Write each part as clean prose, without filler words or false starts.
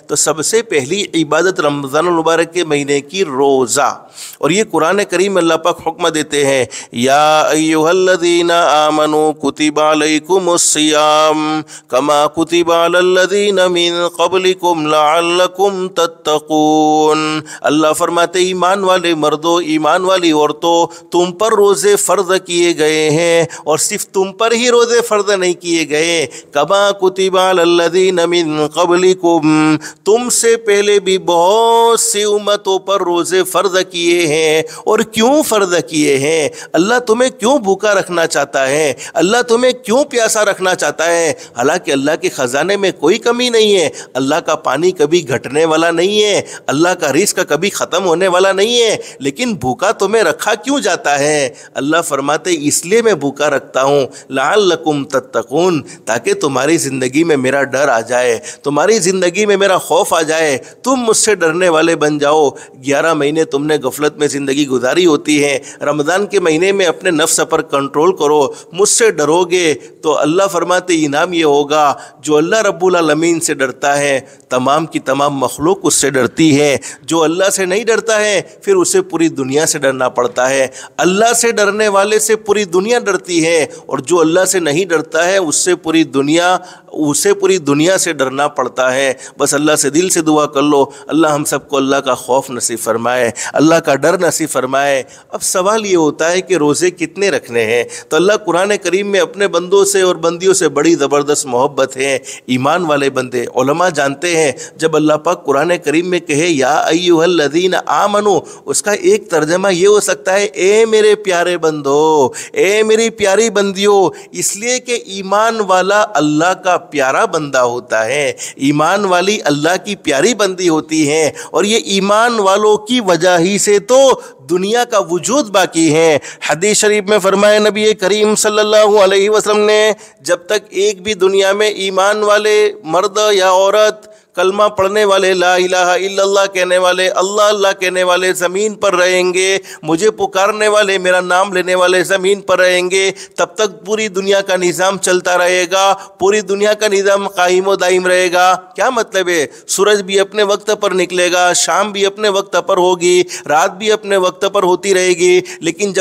تو سب سے پہلی عبادت رمضان المبارک کے مہینے کی روزہ، اور یہ قرآن کریم میں اللہ پاک حکم دیتے ہیں یا ایھا الذین آمنوا کتب علیکم الصیام کما کتب علی الذین من قبلکم لعلکم تتقون۔ اللہ فرماتے ایمان والے مردوں، ایمان والی عورتوں، تم پر روزے فرض کیے گئے ہیں، اور صرف تم پر ہی روزے فرض نہیں کیے گئے، کما کتب علی الذین من قبلکم، تم سے پہلے بھی بہت سی امتوں پر روزے فرض کیے ہیں۔ اور کیوں فرض کیے ہیں؟ اللہ تمہیں کیوں بھوکا رکھنا چاہتا ہے؟ اللہ تمہیں کیوں پیاسا رکھنا چاہتا ہے؟ حالانکہ اللہ کے خزانے میں کوئی کمی نہیں ہے، اللہ کا پانی کبھی گھٹنے والا نہیں ہے، اللہ کا رزق کبھی ختم ہونے والا نہیں ہے، لیکن بھوکا تمہیں رکھا کیوں جاتا ہے؟ اللہ فرماتے اس لیے میں بھوکا رکھتا ہوں لعلکم تتقون، تاکہ تمہاری زندگی میں میرا ڈر آ جائے، تمہاری زندگی میں میرا خوف آ جائے، تم مجھ سے ڈرنے والے بن جاؤ۔ 11 مہینے تم نے غفلت میں زندگی گزاری ہوتی ہے، رمضان کے مہینے میں اپنے نفس پر کنٹرول کرو، مجھ سے ڈرو گے تو اللہ فرماتے انعام یہ ہوگا، جو اللہ رب العالمین سے ڈرتا ہے تمام کی تمام مخلوق اس سے ڈرتی ہے، جو اللہ سے نہیں ڈرتا ہے پھر اسے پوری دنیا سے ڈرنا پڑتا ہے۔ اللہ سے ڈرنے والے سے پوری دنیا ڈرتی ہے، اور جو اللہ سے نہیں ڈرتا ہے اسے پوری دنیا سے ڈرنا پڑتا ہے۔ بس اللہ سے دل سے دعا کر لو، اللہ ہم سب کو اللہ کا خوف نصیب فرمائے، اللہ کا ڈر نصیب فرمائے۔ اب سوال یہ ہوتا ہے کہ روزے کتنے رکھنے ہیں؟ تو اللہ قرآن کریم میں اپنے بندوں سے اور بندیوں سے بڑی زبردست محبت ہے، ایمان والے بندے۔ علماء جانتے ہیں جب اللہ پاک قرآن کریم میں کہے یا ایھا الذین آمنو، اس کا ایک ترجمہ یہ ہو سکتا ہے اے میرے پیارے بندو، اے میری پیاری بندیوں، اس لیے کہ ایمان والا اللہ کا پیارا بندہ ہوتا ہے، ایمان والی اللہ کی پیاری بندی ہوتی ہیں، اور یہ ایمان والوں کی وجہ ہی سے تو دنیا کا وجود باقی ہے۔ حدیث شریف میں فرمایا نبی کریم صلی اللہ علیہ وسلم نے جب تک ایک بھی دنیا میں ایمان والے مرد یا عورت، کلمہ پڑھنے والے، لا الہ الا اللہ کہنے والے، اللہ اللہ کہنے والے زمین پر رہیں گے، مجھے پکارنے والے، میرا نام لینے والے زمین پر رہیں گے، تب تک پوری دنیا کا نظام چلتا رہے گا، پوری دنیا کا نظام قائم و دائم رہے گا۔ کیا مطلب ہے؟ سورج بھی اپنے وقت پر نکلے گا، شام بھی اپنے وقت پر ہوگی، رات بھی اپنے وقت پر ہوتی رہے گی، لیکن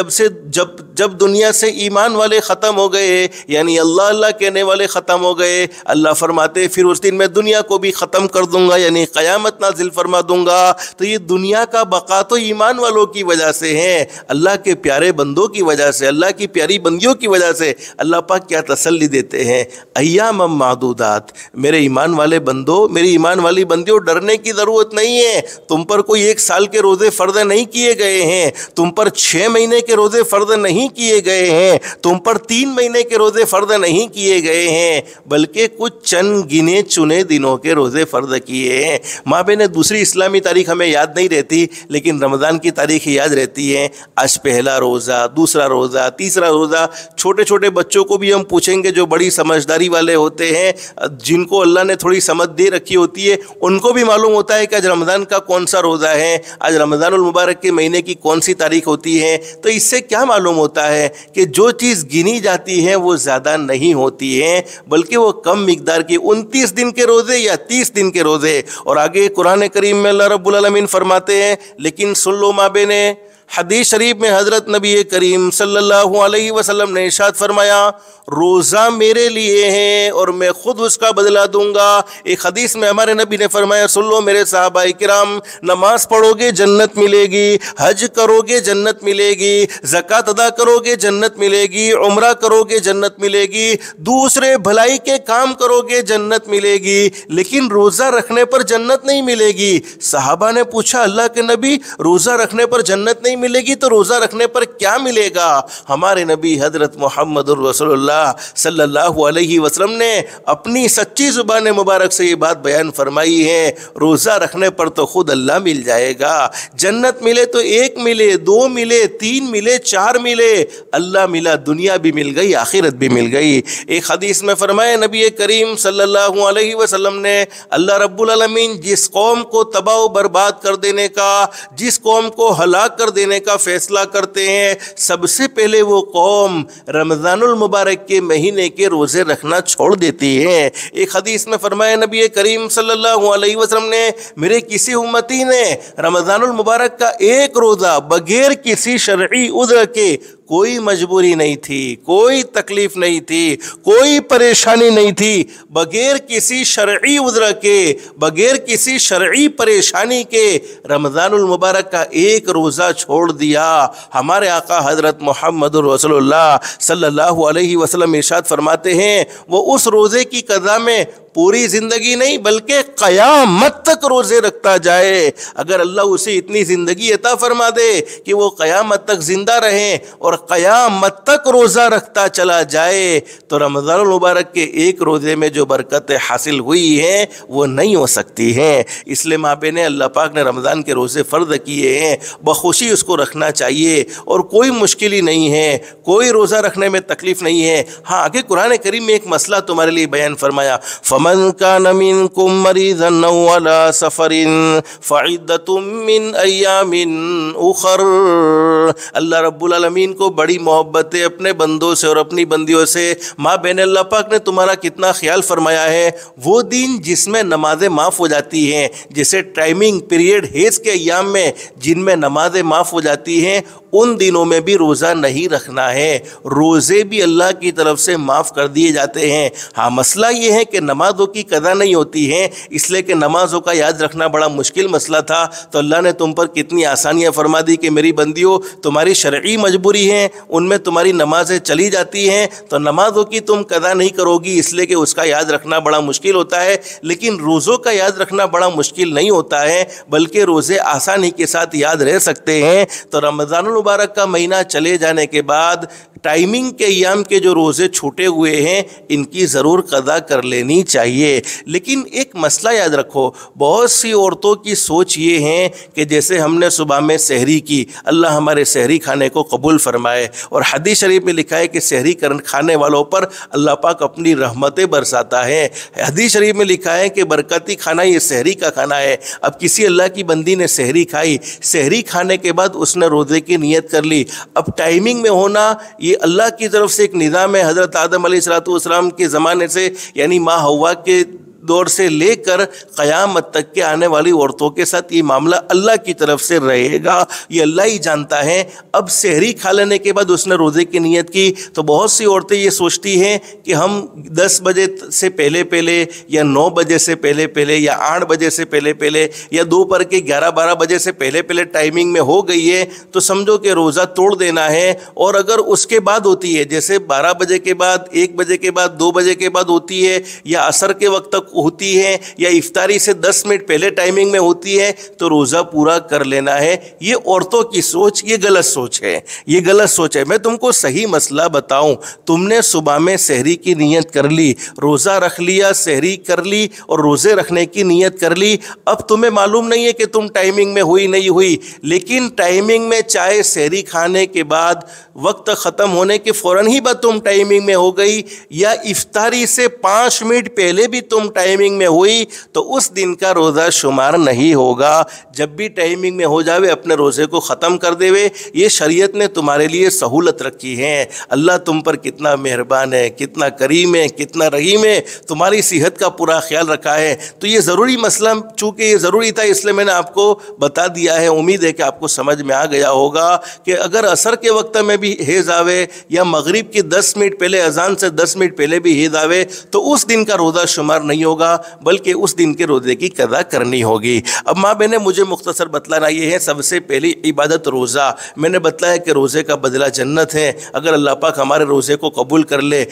جب دنیا سے ایمان والے ختم ہو گئے، یعنی اللہ اللہ کہنے والے ختم ہو گئے، اللہ فرماتے پھر اس دن میں دنیا کو بھی ختم کر دوں گا، یعنی قیامت نازل فرما دوں گا۔ تو یہ دنیا کا بقا تو ایمان والوں کی وجہ سے ہے، اللہ کے پیارے بندوں کی وجہ سے، اللہ کی پیاری بندیوں کی وجہ سے۔ اللہ پاک کیا تسلی دیتے ہیں، ایام معدودات، میرے ایمان والے بندوں، میری ایمان والی بندیوں، ڈرنے کی ضرورت نہیں ہے، تم پر کوئی 1 سال کے روزے فرض نہیں کیے گئے ہیں، تم پر 6 مہینے کے روزے فرض نہیں کیے گئے ہیں، تم پر 3 مہینے کے روزے فرض نہیں کیے گئے ہیں، بلکہ کچھ چند گنے چنے دنوں کے روزے فرض کیے ہیں۔ ماں بہن دوسری اسلامی تاریخ ہمیں یاد نہیں رہتی، لیکن رمضان کی تاریخ یاد رہتی ہے۔ آج پہلا روزہ، دوسرا روزہ، تیسرا روزہ۔ چھوٹے چھوٹے بچوں کو بھی ہم پوچھیں گے جو بڑی سمجھداری والے ہوتے ہیں، جن کو اللہ نے تھوڑی سمجھ دے رکھی ہوتی ہے، ان کو بھی معلوم ہوتا ہے کہ آج رمضان کا کون سا روزہ ہے، آج رمضان المبارک کے مہینے کی کون سی تاریخ ہوتی ہے۔ تو اس سے کیا معلوم ہوتا ہے کہ جو چیز گنی جاتی ہے وہ زیادہ نہیں ہوتی ہے، بلکہ وہ کم مقدار کی 29 دن کے روزے یا 30 دن کے روزے۔ اور آگے قرآن کریم میں اللہ رب العالمین فرماتے ہیں، لیکن سن لو ماں بہنیں، حدیث شریف میں حضرت نبی کریم صلی اللہ علیہ وسلم نے ارشاد فرمایا، روزہ میرے لیے ہے اور میں خود اس کا بدلہ دوں گا۔ ایک حدیث میں ہمارے نبی نے فرمایا، سن لو میرے صحابہ کرام، نماز پڑھو گے جنت ملے گی، حج کرو گے جنت ملے گی، زکوٰۃ ادا کرو گے جنت ملے گی، عمرہ کرو گے جنت ملے گی، دوسرے بھلائی کے کام کرو گے جنت ملے گی، لیکن روزہ رکھنے پر جنت نہیں ملے گی۔ صحابہ نے پوچھا، اللہ کے نبی روزہ رکھنے پر جنت نہیں ملے گی تو روزہ رکھنے پر کیا ملے گا؟ ہمارے نبی حضرت محمد رسول اللہ صلی اللہ علیہ وسلم نے اپنی سچی زبان مبارک سے یہ بات بیان فرمائی ہے، روزہ رکھنے پر تو خود اللہ مل جائے گا۔ جنت ملے تو 1 ملے، 2 ملے، 3 ملے، 4 ملے، اللہ ملا، دنیا بھی مل گئی، آخرت بھی مل گئی۔ ایک حدیث میں فرمایا نبی کریم صلی اللہ علیہ وسلم نے، اللہ رب العالمین جس قوم کو تباہ و برباد کر دینے کا، جس قوم کو ہلاک کر دینے دینے کا فیصلہ کرتے ہیں سب سے پہلے وہ قوم رمضان المبارک کے مہینے کے روزے رکھنا چھوڑ دیتی ہیں۔ ایک حدیث میں فرمایا نبی کریم صلی اللہ علیہ وسلم نے میرے کسی امتی نے رمضان المبارک کا ایک روزہ بغیر کسی شرعی عذر کے، کوئی مجبوری نہیں تھی، کوئی تکلیف نہیں تھی، کوئی پریشانی نہیں تھی، بغیر کسی شرعی عذر کے، بغیر کسی شرعی پریشانی کے رمضان المبارک کا ایک روزہ چھوڑ دیا۔ ہمارے آقا حضرت محمد رسول اللہ صلی اللہ علیہ وسلم ارشاد فرماتے ہیں وہ اس روزے کی قضا میں پوری زندگی نہیں بلکہ قیامت تک روزے رکھتا جائے۔ اگر اللہ اسے اتنی زندگی عطا فرما دے کہ وہ قیامت تک زندہ رہیں اور قیامت تک روزہ رکھتا چلا جائے تو رمضان المبارک کے ایک روزے میں جو برکتیں حاصل ہوئی ہیں وہ نہیں ہو سکتی ہیں۔ اس لیے مابین اللہ پاک نے رمضان کے روزے فرض کیے ہیں، بخوشی اس کو رکھنا چاہیے اور کوئی مشکل ہی نہیں ہے، کوئی روزہ رکھنے میں تکلیف نہیں ہے۔ ہاں آگے قرآن کریم میں ایک مسئلہ تمہارے لیے بیان فرمایا، فَمَنْ كَانَ مِنْكُمْ مَرِيضًا أَوْ عَلَى سَفَرٍ فَعِدَّةٌ مِّنْ أَيَّامٍ أُخَرَ۔ اللہ رب العالمین کو بڑی محبت ہے اپنے بندوں سے اور اپنی بندیوں سے۔ ماں بین اللہ پاک نے تمہارا کتنا خیال فرمایا ہے۔ وہ دن جس میں نمازیں معاف ہو جاتی ہیں، جیسے ٹائمنگ پیریڈ حیض کے ایام میں جن میں نمازیں معاف ہو جاتی ہیں، ان دنوں میں بھی روزہ نہیں رکھنا ہے۔ روزے بھی اللہ کی طرف سے معاف کر دیے جاتے ہیں۔ ہاں مسئلہ یہ ہے کہ نمازوں کی قضا نہیں ہوتی ہے، اس لیے کہ نمازوں کا یاد رکھنا بڑا مشکل مسئلہ تھا، تو اللہ نے تم پر کتنی آسانیاں فرما دی کہ میری بندیوں تمہاری شرعی مجبوری ہیں، ان میں تمہاری نمازیں چلی جاتی ہیں تو نمازوں کی تم قضا نہیں کرو گی، اس لیے کہ اس کا یاد رکھنا بڑا مشکل ہوتا ہے۔ لیکن روزوں کا یاد رکھنا بڑا مشکل نہیں ہوتا ہے، بلکہ روزے آسانی کے ساتھ یاد رہ سکتے ہیں۔ تو رمضان المبارک کا مہینہ چلے جانے کے بعد ٹائمنگ کے ایام کے جو روزے چھوٹے ہوئے ہیں ان کی ضرور قضا کر لینی چاہیے۔ لیکن ایک مسئلہ یاد رکھو، بہت سی عورتوں کی سوچ یہ ہے کہ جیسے ہم نے صبح میں سحری کی، اللہ ہمارے سحری کھانے کو قبول فرمائے، اور حدیث شریف میں لکھا ہے کہ سحری کھانے والوں پر اللہ پاک اپنی رحمتیں برساتا ہے۔ حدیث شریف میں لکھا ہے کہ برکتی کھانا یہ سحری کا کھانا ہے۔ اب کسی اللہ کی بندی نے سحری کھائی، سحری کھانے کے بعد اس نے روزے کی نیت کر لی۔ اب ٹائمنگ میں ہونا یہ اللہ کی طرف سے ایک نظام ہے، حضرت آدم علیہ السلام کے زمانے سے، یعنی ماں حوا کے دور سے لے کر قیامت تک کے آنے والی عورتوں کے ساتھ یہ معاملہ اللہ کی طرف سے رہے گا، یہ اللہ ہی جانتا ہے۔ اب سحری کھا لینے کے بعد اس نے روزے کی نیت کی تو بہت سی عورتیں یہ سوچتی ہیں کہ ہم 10 بجے سے پہلے پہلے یا 9 بجے سے پہلے پہلے یا 8 بجے سے پہلے پہلے یا دوپہر کے 11-12 بجے سے پہلے پہلے ٹائمنگ میں ہو گئی ہے تو سمجھو کہ روزہ توڑ دینا ہے۔ اور اگر اس کے بعد ہوتی ہے، جیسے 12 بجے کے بعد، 1 بجے کے بعد، 2 بجے کے بعد ہوتی ہے، یا عصر کے وقت تک ہوتی ہے، یا افطاری سے 10 منٹ پہلے ٹائمنگ میں ہوتی ہے، تو روزہ پورا کر لینا ہے۔ یہ عورتوں کی سوچ، یہ غلط سوچ ہے، یہ غلط سوچ ہے۔ میں تم کو صحیح مسئلہ بتاؤں، تم نے صبح میں سحری کی نیت کر لی، روزہ رکھ لیا، سحری کر لی اور روزے رکھنے کی نیت کر لی، اب تمہیں معلوم نہیں ہے کہ تم ٹائمنگ میں ہوئی نہیں ہوئی، لیکن ٹائمنگ میں چاہے سحری کھانے کے بعد وقت ختم ہونے کے فوراً ہی بعد تم ٹائمنگ میں ہو گئی، یا افطاری سے 5 منٹ پہلے بھی تم ٹائمنگ میں ہوئی، تو اس دن کا روزہ شمار نہیں ہوگا۔ جب بھی ٹائمنگ میں ہو جاوے اپنے روزے کو ختم کر دے وے، یہ شریعت نے تمہارے لیے سہولت رکھی ہے۔ اللہ تم پر کتنا مہربان ہے، کتنا کریم ہے، کتنا رحیم ہے، تمہاری صحت کا پورا خیال رکھا ہے۔ تو یہ ضروری مسئلہ چونکہ یہ ضروری تھا اس لیے میں نے آپ کو بتا دیا ہے، امید ہے کہ آپ کو سمجھ میں آ گیا ہوگا کہ اگر عصر کے وقت میں بھی حیض آوے یا مغرب کی 10 منٹ پہلے، اذان سے 10 منٹ پہلے بھی حیض آوے تو اس دن کا روزہ شمار نہیں ہوگا، بلکہ اس دن کے روزے کی قضا کرنی ہوگی۔ اب ماں بہنیں مجھے مختصر بتلانا یہ ہے، سب سے پہلی عبادت روزہ، میں نے بتلایا کہ روزے کا بدلہ جنت ہے، اگر اللہ پاک ہمارے روزے کو قبول کر لے۔